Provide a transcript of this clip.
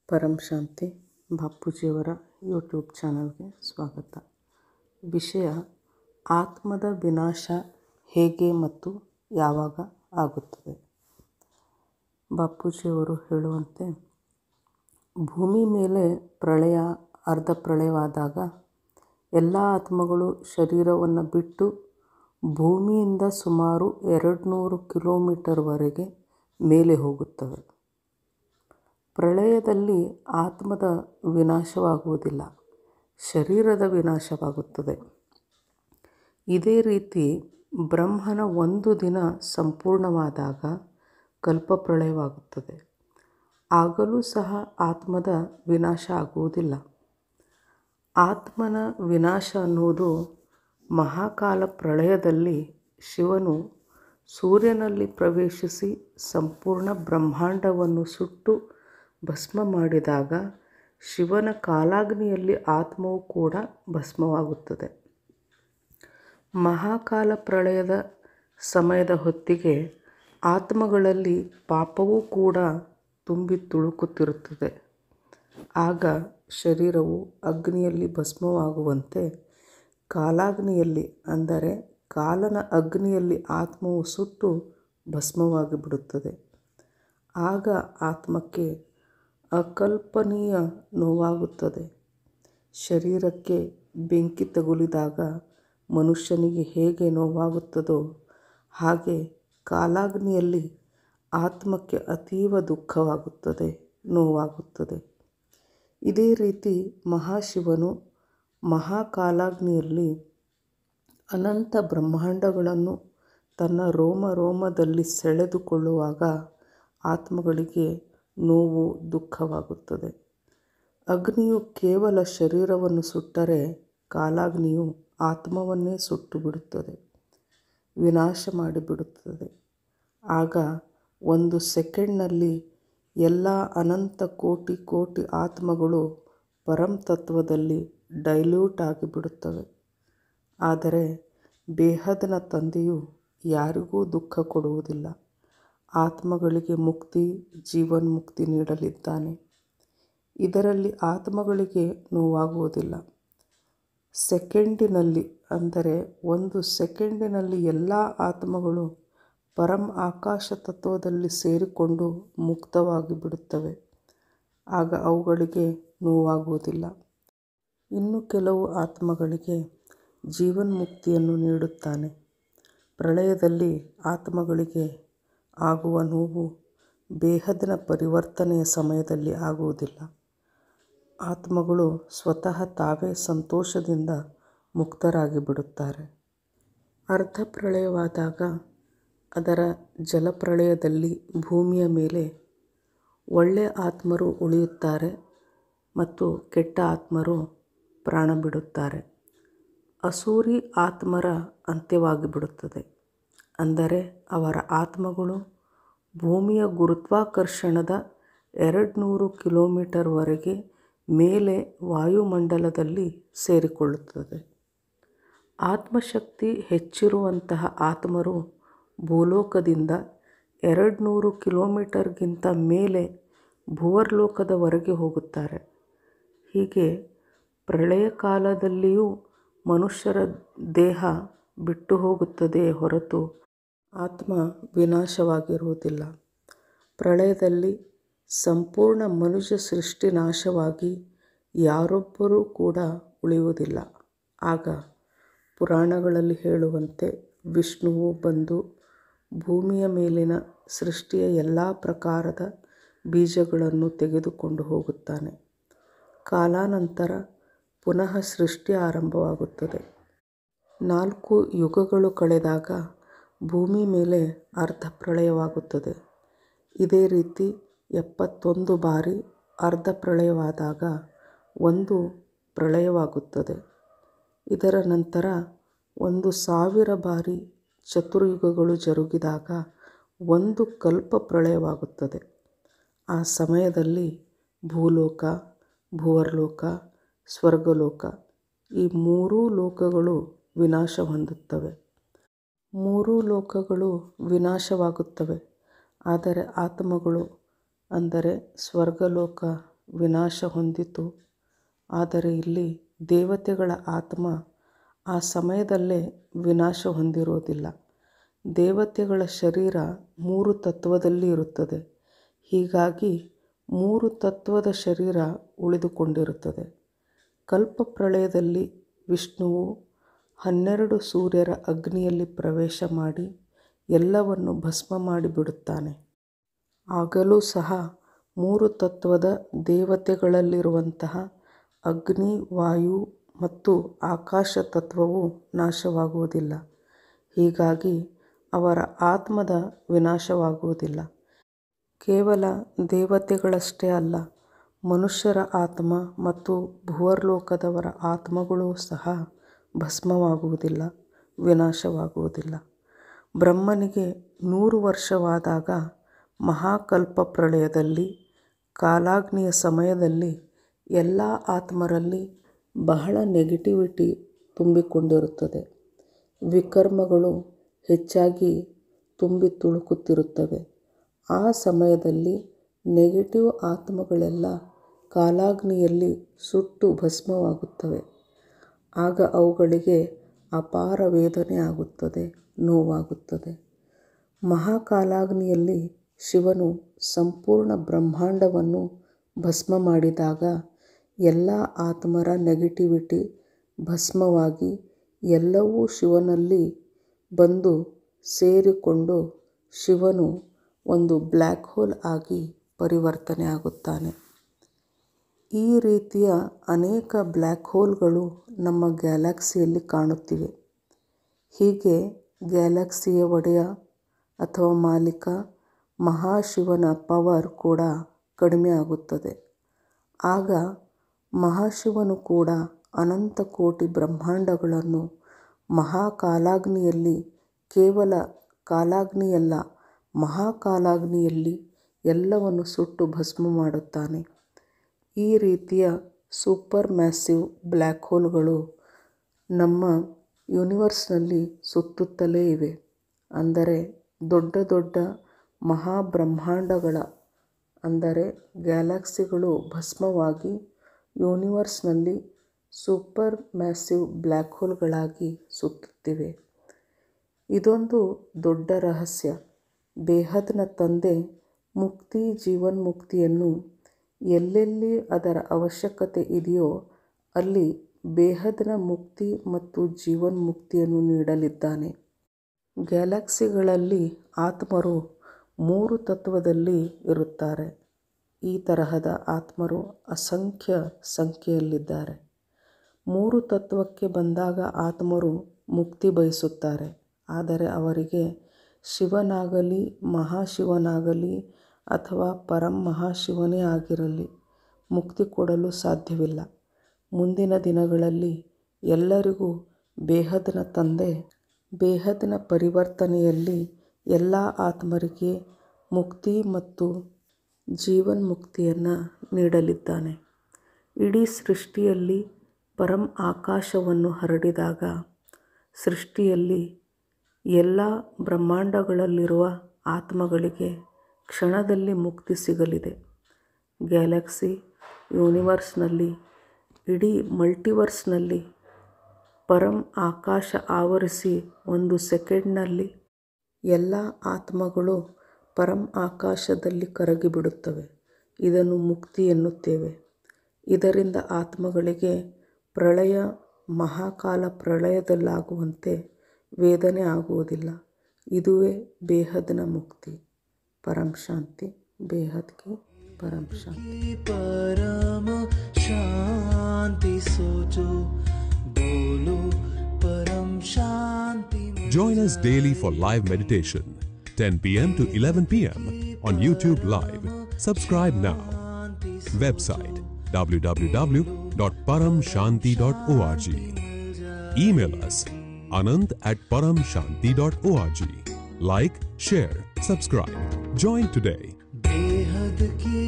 ಪರಂ ಶಾಂತಿ ಬಾಪೂಜಿಯವರ YouTube ಚಾನಲ್ಗೆ ಸ್ವಾಗತ. ವಿಷಯ ಆತ್ಮದ ವಿನಾಶ ಹೇಗೆ ಮತ್ತು ಯಾವಾಗ ಆಗುತ್ತದೆ. ಬಾಪೂಜಿಯವರು ಹೇಳುವಂತೆ, ಭೂಮಿ ಮೇಲೆ ಪ್ರಳಯ ಅರ್ಧ ಪ್ರಳಯವಾದಾಗ ಎಲ್ಲ ಆತ್ಮಗಳು ಶರೀರವನ್ನು ಬಿಟ್ಟು ಭೂಮಿಯಿಂದ ಸುಮಾರು 200 ಕಿಲೋಮೀಟರ್ವರೆಗೆ ಮೇಲೆ ಹೋಗುತ್ತವೆ. ಪ್ರಳಯದಲ್ಲಿ ಆತ್ಮದ ವಿನಾಶವಾಗುವುದಿಲ್ಲ, ಶರೀರದ ವಿನಾಶವಾಗುತ್ತದೆ. ಇದೇ ರೀತಿ ಬ್ರಹ್ಮನ ಒಂದು ದಿನ ಸಂಪೂರ್ಣವಾದಾಗ ಕಲ್ಪಪ್ರಳಯವಾಗುತ್ತದೆ. ಆಗಲೂ ಸಹ ಆತ್ಮದ ವಿನಾಶ ಆಗುವುದಿಲ್ಲ. ಆತ್ಮನ ವಿನಾಶ ಅನ್ನುವುದು ಮಹಾಕಾಲ ಪ್ರಳಯದಲ್ಲಿ ಶಿವನು ಸೂರ್ಯನಲ್ಲಿ ಪ್ರವೇಶಿಸಿ ಸಂಪೂರ್ಣ ಬ್ರಹ್ಮಾಂಡವನ್ನು ಸುಟ್ಟು ಭಸ್ಮ ಮಾಡಿದಾಗ ಶಿವನ ಕಾಲಾಗ್ನಿಯಲ್ಲಿ ಆತ್ಮವು ಕೂಡ ಭಸ್ಮವಾಗುತ್ತದೆ. ಮಹಾಕಾಲ ಪ್ರಳಯದ ಸಮಯದ ಹೊತ್ತಿಗೆ ಆತ್ಮಗಳಲ್ಲಿ ಪಾಪವೂ ಕೂಡ ತುಂಬಿ ತುಳುಕುತ್ತಿರುತ್ತದೆ. ಆಗ ಶರೀರವು ಅಗ್ನಿಯಲ್ಲಿ ಭಸ್ಮವಾಗುವಂತೆ ಕಾಲಾಗ್ನಿಯಲ್ಲಿ, ಅಂದರೆ ಕಾಲನ ಅಗ್ನಿಯಲ್ಲಿ ಆತ್ಮವು ಸುಟ್ಟು ಭಸ್ಮವಾಗಿ ಬಿಡುತ್ತದೆ. ಆಗ ಆತ್ಮಕ್ಕೆ ಅಕಲ್ಪನೀಯ ನೋವಾಗುತ್ತದೆ. ಶರೀರಕ್ಕೆ ಬೆಂಕಿ ತಗುಲಿದಾಗ ಮನುಷ್ಯನಿಗೆ ಹೇಗೆ ನೋವಾಗುತ್ತದೋ ಹಾಗೆ ಕಾಲಾಗ್ನಿಯಲ್ಲಿ ಆತ್ಮಕ್ಕೆ ಅತೀವ ದುಃಖವಾಗುತ್ತದೆ, ನೋವಾಗುತ್ತದೆ. ಇದೇ ರೀತಿ ಮಹಾಶಿವನು ಮಹಾಕಾಲಾಗ್ನಿಯಲ್ಲಿ ಅನಂತ ಬ್ರಹ್ಮಾಂಡಗಳನ್ನು ತನ್ನ ರೋಮ ರೋಮದಲ್ಲಿ ಸೆಳೆದುಕೊಳ್ಳುವಾಗ ಆತ್ಮಗಳಿಗೆ ನೋವು, ದುಃಖವಾಗುತ್ತದೆ. ಅಗ್ನಿಯು ಕೇವಲ ಶರೀರವನ್ನು ಸುಟ್ಟರೆ ಕಾಲಾಗ್ನಿಯು ಆತ್ಮವನ್ನೇ ಸುಟ್ಟು ಬಿಡುತ್ತದೆ, ವಿನಾಶ ಮಾಡಿಬಿಡುತ್ತದೆ. ಆಗ ಒಂದು ಸೆಕೆಂಡ್ನಲ್ಲಿ ಎಲ್ಲ ಅನಂತ ಕೋಟಿ ಕೋಟಿ ಆತ್ಮಗಳು ಪರಂತತ್ವದಲ್ಲಿ ಡೈಲ್ಯೂಟ್ ಆಗಿಬಿಡುತ್ತವೆ. ಆದರೆ ಬೇಹದ್ನ ತಂದೆಯು ಯಾರಿಗೂ ದುಃಖ ಕೊಡುವುದಿಲ್ಲ. ಆತ್ಮಗಳಿಗೆ ಮುಕ್ತಿ, ಜೀವನ್ಮುಕ್ತಿ ನೀಡಲಿದ್ದಾನೆ. ಇದರಲ್ಲಿ ಆತ್ಮಗಳಿಗೆ ನೋವಾಗುವುದಿಲ್ಲ. ಸೆಕೆಂಡಿನಲ್ಲಿ, ಅಂದರೆ ಒಂದು ಸೆಕೆಂಡಿನಲ್ಲಿ ಎಲ್ಲ ಆತ್ಮಗಳು ಪರಂ ಆಕಾಶ ತತ್ವದಲ್ಲಿ ಸೇರಿಕೊಂಡು ಮುಕ್ತವಾಗಿ ಬಿಡುತ್ತವೆ. ಆಗ ಅವುಗಳಿಗೆ ನೋವಾಗುವುದಿಲ್ಲ. ಇನ್ನು ಕೆಲವು ಆತ್ಮಗಳಿಗೆ ಜೀವನ್ಮುಕ್ತಿಯನ್ನು ನೀಡುತ್ತಾನೆ. ಪ್ರಳಯದಲ್ಲಿ ಆತ್ಮಗಳಿಗೆ ಆಗುವ ನೋವು ಬೇಹದ್ನ ಪರಿವರ್ತನೆಯ ಸಮಯದಲ್ಲಿ ಆಗುವುದಿಲ್ಲ. ಆತ್ಮಗಳು ಸ್ವತಃ ತಾವೇ ಸಂತೋಷದಿಂದ ಮುಕ್ತರಾಗಿ ಬಿಡುತ್ತಾರೆ. ಅರ್ಧ ಪ್ರಳಯವಾದಾಗ, ಅದರ ಜಲಪ್ರಳಯದಲ್ಲಿ ಭೂಮಿಯ ಮೇಲೆ ಒಳ್ಳೆಯ ಆತ್ಮರು ಉಳಿಯುತ್ತಾರೆ ಮತ್ತು ಕೆಟ್ಟ ಆತ್ಮರು ಪ್ರಾಣ ಬಿಡುತ್ತಾರೆ. ಅಸೂರಿ ಆತ್ಮರ ಅಂತ್ಯವಾಗಿ ಬಿಡುತ್ತದೆ. ಅಂದರೆ ಅವರ ಆತ್ಮಗಳು ಭೂಮಿಯ ಗುರುತ್ವಾಕರ್ಷಣದ 200 ಕಿಲೋಮೀಟರ್ವರೆಗೆ ಮೇಲೆ ವಾಯುಮಂಡಲದಲ್ಲಿ ಸೇರಿಕೊಳ್ಳುತ್ತದೆ. ಆತ್ಮಶಕ್ತಿ ಹೆಚ್ಚಿರುವಂತಹ ಆತ್ಮರು ಭೂಲೋಕದಿಂದ 200 ಕಿಲೋಮೀಟರ್ಗಿಂತ ಮೇಲೆ ಭುವರ್ಲೋಕದವರೆಗೆ ಹೋಗುತ್ತಾರೆ. ಹೀಗೆ ಪ್ರಳಯ ಕಾಲದಲ್ಲಿಯೂ ಮನುಷ್ಯರ ದೇಹ ಬಿಟ್ಟು ಹೋಗುತ್ತದೆಯೇ ಹೊರತು ಆತ್ಮ ವಿನಾಶವಾಗಿರುವುದಿಲ್ಲ. ಪ್ರಳಯದಲ್ಲಿ ಸಂಪೂರ್ಣ ಮನುಷ್ಯ ಸೃಷ್ಟಿ ನಾಶವಾಗಿ ಯಾರೊಬ್ಬರೂ ಕೂಡ ಉಳಿಯುವುದಿಲ್ಲ. ಆಗ ಪುರಾಣಗಳಲ್ಲಿ ಹೇಳುವಂತೆ ವಿಷ್ಣುವು ಬಂದು ಭೂಮಿಯ ಮೇಲಿನ ಸೃಷ್ಟಿಯ ಎಲ್ಲ ಪ್ರಕಾರದ ಬೀಜಗಳನ್ನು ತೆಗೆದುಕೊಂಡು ಹೋಗುತ್ತಾನೆ. ಕಾಲಾನಂತರ ಪುನಃ ಸೃಷ್ಟಿ ಆರಂಭವಾಗುತ್ತದೆ. 4 ಯುಗಗಳು ಕಳೆದಾಗ ಭೂಮಿ ಮೇಲೆ ಅರ್ಧ ಪ್ರಳಯವಾಗುತ್ತದೆ. ಇದೇ ರೀತಿ 71 ಬಾರಿ ಅರ್ಧ ಪ್ರಳಯವಾದಾಗ ಒಂದು ಪ್ರಳಯವಾಗುತ್ತದೆ. ಇದರ ನಂತರ 1000 ಬಾರಿ ಚತುರ್ಯುಗಗಳು ಜರುಗಿದಾಗ ಒಂದು ಕಲ್ಪ ಪ್ರಳಯವಾಗುತ್ತದೆ. ಆ ಸಮಯದಲ್ಲಿ ಭೂಲೋಕ, ಭುವರ್ಲೋಕ, ಸ್ವರ್ಗಲೋಕ ಈ 3 ಲೋಕಗಳು ವಿನಾಶ ಹೊಂದುತ್ತವೆ. 3 ಲೋಕಗಳು ವಿನಾಶವಾಗುತ್ತವೆ. ಆದರೆ ಆತ್ಮಗಳು, ಅಂದರೆ ಸ್ವರ್ಗಲೋಕ, ವಿನಾಶ ಹೊಂದಿತು. ಆದರೆ ಇಲ್ಲಿ ದೇವತೆಗಳ ಆತ್ಮ ಆ ಸಮಯದಲ್ಲೇ ವಿನಾಶ ಹೊಂದಿರೋದಿಲ್ಲ. ದೇವತೆಗಳ ಶರೀರ 3 ತತ್ವದಲ್ಲಿ ಇರುತ್ತದೆ. ಹೀಗಾಗಿ 3 ತತ್ವದ ಶರೀರ ಉಳಿದುಕೊಂಡಿರುತ್ತದೆ. ಕಲ್ಪಪ್ರಳಯದಲ್ಲಿ ವಿಷ್ಣುವು 12 ಸೂರ್ಯರ ಅಗ್ನಿಯಲ್ಲಿ ಪ್ರವೇಶ ಮಾಡಿ ಎಲ್ಲವನ್ನು ಭಸ್ಮ ಮಾಡಿಬಿಡುತ್ತಾನೆ. ಆಗಲೂ ಸಹ 3 ತತ್ವದ ದೇವತೆಗಳಲ್ಲಿರುವಂತಹ ಅಗ್ನಿ, ವಾಯು ಮತ್ತು ಆಕಾಶ ತತ್ವವು ನಾಶವಾಗುವುದಿಲ್ಲ. ಹೀಗಾಗಿ ಅವರ ಆತ್ಮದ ವಿನಾಶವಾಗುವುದಿಲ್ಲ. ಕೇವಲ ದೇವತೆಗಳಷ್ಟೇ ಅಲ್ಲ, ಮನುಷ್ಯರ ಆತ್ಮ ಮತ್ತು ಭುವರ್ಲೋಕದವರ ಆತ್ಮಗಳೂ ಸಹ ಭಸ್ಮವಾಗುವುದಿಲ್ಲ, ವಿನಾಶವಾಗುವುದಿಲ್ಲ. ಬ್ರಹ್ಮನಿಗೆ 100 ವರ್ಷವಾದಾಗ ಮಹಾಕಲ್ಪ ಪ್ರಳಯದಲ್ಲಿ ಕಾಲಾಗ್ನಿಯ ಸಮಯದಲ್ಲಿ ಎಲ್ಲ ಆತ್ಮರಲ್ಲಿ ಬಹಳ ನೆಗೆಟಿವಿಟಿ ತುಂಬಿಕೊಂಡಿರುತ್ತದೆ. ವಿಕರ್ಮಗಳು ಹೆಚ್ಚಾಗಿ ತುಂಬಿ ತುಳುಕುತ್ತಿರುತ್ತವೆ. ಆ ಸಮಯದಲ್ಲಿ ನೆಗೆಟಿವ್ ಆತ್ಮಗಳೆಲ್ಲ ಕಾಲಾಗ್ನಿಯಲ್ಲಿ ಸುಟ್ಟು ಭಸ್ಮವಾಗುತ್ತವೆ. ಆಗ ಅವುಗಳಿಗೆ ಅಪಾರ ವೇದನೆ ಆಗುತ್ತದೆ, ನೋವಾಗುತ್ತದೆ. ಮಹಾಕಾಲಾಗ್ನಿಯಲ್ಲಿ ಶಿವನು ಸಂಪೂರ್ಣ ಬ್ರಹ್ಮಾಂಡವನ್ನು ಭಸ್ಮ ಮಾಡಿದಾಗ ಎಲ್ಲ ಆತ್ಮರ ನೆಗೆಟಿವಿಟಿ ಭಸ್ಮವಾಗಿ ಎಲ್ಲವೂ ಶಿವನಲ್ಲಿ ಬಂದು ಸೇರಿಕೊಂಡು ಶಿವನು ಒಂದು ಬ್ಲ್ಯಾಕ್ ಹೋಲ್ ಆಗಿ ಪರಿವರ್ತನೆ ಆಗುತ್ತಾನೆ. ಈ ರೀತಿಯ ಅನೇಕ ಬ್ಲ್ಯಾಕ್ ಹೋಲ್ಗಳು ನಮ್ಮ ಗ್ಯಾಲಕ್ಸಿಯಲ್ಲಿ ಕಾಣುತ್ತಿವೆ. ಹೀಗೆ ಗ್ಯಾಲಕ್ಸಿಯ ಒಡೆಯ ಅಥವಾ ಮಾಲೀಕ ಮಹಾಶಿವನ ಪವರ್ ಕೂಡ ಕಡಿಮೆ ಆಗುತ್ತದೆ. ಆಗ ಮಹಾಶಿವನು ಕೂಡ ಅನಂತ ಕೋಟಿ ಬ್ರಹ್ಮಾಂಡಗಳನ್ನು ಮಹಾಕಾಲಾಗ್ನಿಯಲ್ಲಿ, ಕೇವಲ ಕಾಲಾಗ್ನಿಯಲ್ಲ ಮಹಾಕಾಲಾಗ್ನಿಯಲ್ಲಿ ಎಲ್ಲವನ್ನು ಸುಟ್ಟು ಭಸ್ಮ ಮಾಡುತ್ತಾನೆ. ಈ ರೀತಿಯ ಸೂಪರ್ ಮ್ಯಾಸಿವ್ ಬ್ಲ್ಯಾಕ್ ಹೋಲ್ಗಳು ನಮ್ಮ ಯೂನಿವರ್ಸ್ನಲ್ಲಿ ಸುತ್ತುತ್ತಲೇ ಇವೆ. ಅಂದರೆ ದೊಡ್ಡ ದೊಡ್ಡ ಮಹಾಬ್ರಹ್ಮಾಂಡಗಳ ಅಂದರೆ ಗ್ಯಾಲಕ್ಸಿಗಳು ಭಸ್ಮವಾಗಿ ಯೂನಿವರ್ಸ್ನಲ್ಲಿ ಸೂಪರ್ ಮ್ಯಾಸಿವ್ ಬ್ಲ್ಯಾಕ್ ಹೋಲ್ಗಳಾಗಿ ಸುತ್ತುತ್ತಿವೆ. ಇದೊಂದು ದೊಡ್ಡ ರಹಸ್ಯ. ಬೇಹದ್ನ ತಂದೆ ಮುಕ್ತಿ, ಜೀವನ್ಮುಕ್ತಿಯನ್ನು ಎಲ್ಲೆಲ್ಲಿ ಅದರ ಅವಶ್ಯಕತೆ ಇದೆಯೋ ಅಲ್ಲಿ ಬೇಹದ್ನ ಮುಕ್ತಿ ಮತ್ತು ಜೀವನ್ಮುಕ್ತಿಯನ್ನು ನೀಡಲಿದ್ದಾನೆ. ಗ್ಯಾಲಕ್ಸಿಗಳಲ್ಲಿ ಆತ್ಮರು 3 ತತ್ವದಲ್ಲಿ ಇರುತ್ತಾರೆ. ಈ ತರಹದ ಆತ್ಮರು ಅಸಂಖ್ಯ ಸಂಖ್ಯೆಯಲ್ಲಿದ್ದಾರೆ. 3 ತತ್ವಕ್ಕೆ ಬಂದಾಗ ಆತ್ಮರು ಮುಕ್ತಿ ಬಯಸುತ್ತಾರೆ. ಆದರೆ ಅವರಿಗೆ ಶಿವನಾಗಲಿ, ಮಹಾಶಿವನಾಗಲಿ ಅಥವಾ ಪರಮಹಾಶಿವನೇ ಆಗಿರಲಿ ಮುಕ್ತಿ ಕೊಡಲು ಸಾಧ್ಯವಿಲ್ಲ. ಮುಂದಿನ ದಿನಗಳಲ್ಲಿ ಎಲ್ಲರಿಗೂ ಬೇಹದ್ನ ತಂದೆ ಬೇಹದ್ನ ಪರಿವರ್ತನೆಯಲ್ಲಿ ಎಲ್ಲ ಆತ್ಮರಿಗೆ ಮುಕ್ತಿ ಮತ್ತು ಜೀವನ್ಮುಕ್ತಿಯನ್ನು ನೀಡಲಿದ್ದಾನೆ. ಇಡೀ ಸೃಷ್ಟಿಯಲ್ಲಿ ಪರಂ ಆಕಾಶವನ್ನು ಹರಡಿದಾಗ ಸೃಷ್ಟಿಯಲ್ಲಿ ಎಲ್ಲ ಬ್ರಹ್ಮಾಂಡಗಳಲ್ಲಿರುವ ಆತ್ಮಗಳಿಗೆ ಕ್ಷಣದಲ್ಲಿ ಮುಕ್ತಿ ಸಿಗಲಿದೆ. ಗ್ಯಾಲಕ್ಸಿ, ಯೂನಿವರ್ಸ್ನಲ್ಲಿ, ಇಡೀ ಮಲ್ಟಿವರ್ಸ್ನಲ್ಲಿ ಪರಂ ಆಕಾಶ ಆವರಿಸಿ 1 ಸೆಕೆಂಡ್ನಲ್ಲಿ ಎಲ್ಲ ಆತ್ಮಗಳು ಪರಂ ಆಕಾಶದಲ್ಲಿ ಕರಗಿಬಿಡುತ್ತವೆ. ಇದನ್ನು ಮುಕ್ತಿ ಎನ್ನುತ್ತೇವೆ. ಇದರಿಂದ ಆತ್ಮಗಳಿಗೆ ಪ್ರಳಯ, ಮಹಾಕಾಲ ಪ್ರಳಯದಲ್ಲಾಗುವಂತೆ ವೇದನೆ ಆಗುವುದಿಲ್ಲ. ಇದುವೇ ಬೇಹದ್ನ ಮುಕ್ತಿ. ಪರಂ ಶಾಂತಿ. ಬೇಹದ್ ಕಿ ಪರಂ ಶಾಂತಿ. परम शांति सोचो, बोलो परम शांति. Join us daily for live meditation, 10 p.m. to 11 p.m. on YouTube Live. Subscribe now. Website www.paramshanti.org. Email us anand@paramshanti.org. Like, share, subscribe. Join today. बेहद की